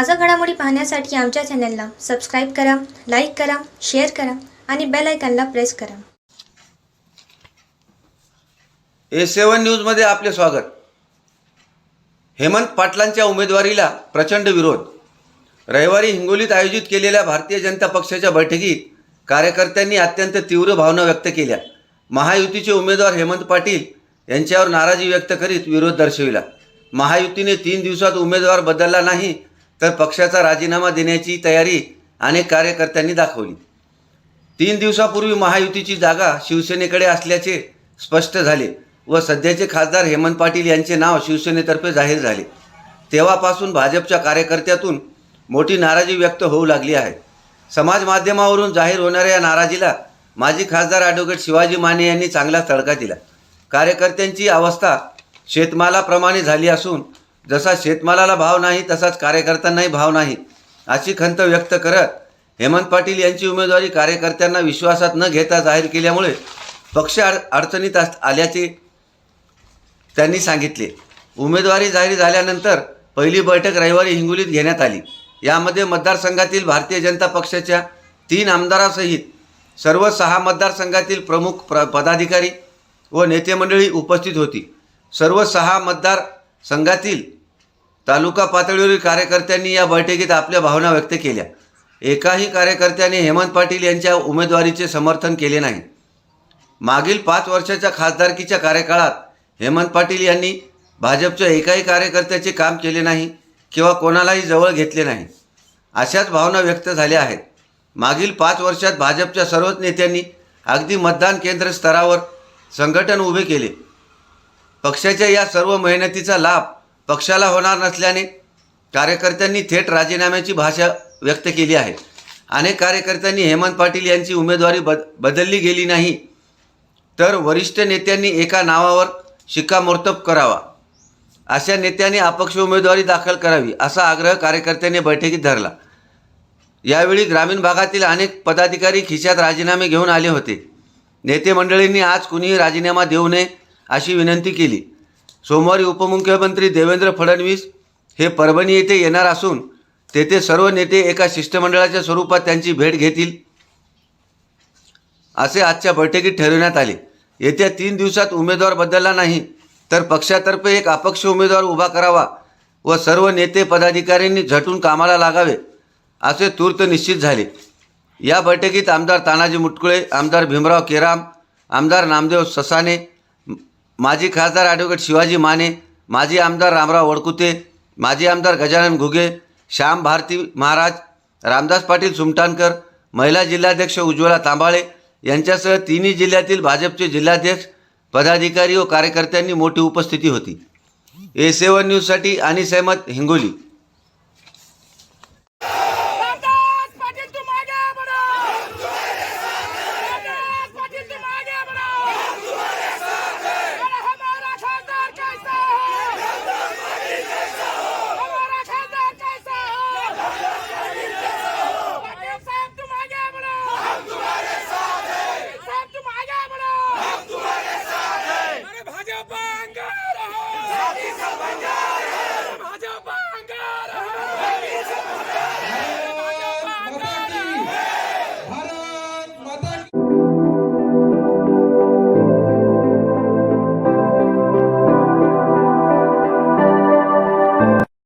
ताज़ा घडामोडी पाहण्यासाठी आमच्या चॅनलला सबस्क्राईब करा, लाईक करा, शेअर करा आणि बेल आयकॉनला प्रेस करा. A7 न्यूजमध्ये आपले स्वागत. हेमंत पाटलांच्या उमेदवारीला प्रचंड विरोध. रविवारी हिंगोलीत आयोजित केलेल्या भारतीय जनता पक्षाच्या बैठकीत कार्यकर्त्यांनी अत्यंत तीव्र भावना व्यक्त केल्या. महायुतीचे उमेदवार हेमंत पाटील यांच्यावर नाराजी व्यक्त करीत विरोध दर्शविला. महायुतीने 3 दिवसात उमेदवार बदलला नाही तर पक्षाचा राजीनामा देण्याची तयारी अनेक कार्यकर्त्यांनी दाखवली. 3 दिवसापूर्वी महायुतीची जागा शिवसेनेकडे असल्याचे स्पष्ट झाले व सध्याचे खासदार हेमंत पाटील यांचे नाव शिवसेनेतर्फे जाहीर झाले. तेव्हापासून भाजपच्या कार्यकर्त्यातून मोठी नाराजी व्यक्त होऊ लागली आहे. समाज माध्यमावरून जाहीर होणाऱ्या या नाराजीला माजी खासदार ॲडव्होकेट शिवाजी माने यांनी चांगला तडका दिला. कार्यकर्त्यांची अवस्था शेतमालाप्रमाणे झाली असून जसा शेतमालाला भाव नाही तसाच कार्यकर्त्यांनाही भाव नाही अशी खंत व्यक्त करत हेमंत पाटील यांची उमेदवारी कार्यकर्त्यांना विश्वासात न घेता जाहीर केल्यामुळे पक्ष अडचणीत आल्याचे त्यांनी सांगितले. उमेदवारी जाहीर झाल्यानंतर पहिली बैठक रविवारी हिंगोलीत घेण्यात आली. यामध्ये मतदारसंघातील भारतीय जनता पक्षाच्या 3 आमदारासहित सर्व 6 मतदारसंघातील प्रमुख पदाधिकारी व नेते मंडळी उपस्थित होती. सर्व 6 मतदारसंघातील तालुका पातळीवरील कार्यकर्त्यांनी या बैठकीत आपल्या भावना व्यक्त केल्या. एकाही कार्यकर्त्याने हेमंत पाटील यांच्या उमेदवारीचे समर्थन केले नाही. मागील 5 वर्षाच्या खासदारकीच्या कार्यकाळात हेमंत पाटील यांनी भाजपच्या एकाही कार्यकर्त्याचे काम केले नाही किंवा कोणालाही जवळ घेतले नाही अशाच भावना व्यक्त झाल्या आहेत. मागील 5 वर्षात भाजपच्या सर्वच नेत्यांनी अगदी मतदान केंद्र स्तरावर संघटन उभे केले. पक्षाच्या या सर्व मेहनतीचा लाभ पक्षाला होणार नसल्याने कार्यकर्त्यांनी थेट राजीनाम्याची भाषा व्यक्त केली आहे. अनेक कार्यकर्त्यांनी हेमंत पाटील यांची उमेदवारी बदलली गेली नाही तर वरिष्ठ नेत्यांनी एका नावावर शिक्कामोर्तब करावा, अशा नेत्यांनी अपक्ष उमेदवारी दाखल करावी असा आग्रह कार्यकर्त्यांनी बैठकीत धरला. यावेळी ग्रामीण भागातील अनेक पदाधिकारी खिशात राजीनामे घेऊन आले होते. नेते मंडळींनी आज कुणीही राजीनामा देऊ नये अशी विनंती केली. सोमवारी उपमुख्यमंत्री देवेंद्र फडणवीस हे परभणी येथे येणार असून तेथे सर्व नेते एका शिष्टमंडळाच्या स्वरूपात त्यांची भेट घेतील असे आजच्या बैठकीत ठरविण्यात आले. येत्या 3 दिवसात उमेदवार बदलला नाही तर पक्षातर्फे एक अपक्ष उमेदवार उभा करावा व सर्व नेते पदाधिकाऱ्यांनी झटून कामाला लागावे असे तूर्त निश्चित झाले. या बैठकीत आमदार तानाजी मुटकुळे, आमदार भीमराव केराम, आमदार नामदेव ससाने, माजी खासदार ॲडव्होकेट शिवाजी माने, माजी आमदार रामराव वडकुते, माजी आमदार गजानन घुगे, श्याम भारती महाराज, रामदास पाटील सुमटाणकर, महिला जिल्हाध्यक्ष उज्ज्वला तांबाळे यांच्यासह 3 जिल्ह्यातील भाजपचे जिल्हाध्यक्ष, पदाधिकारी व कार्यकर्त्यांनी मोठी उपस्थिती होती. A7 न्यूजसाठी अनिस अहमद, हिंगोली.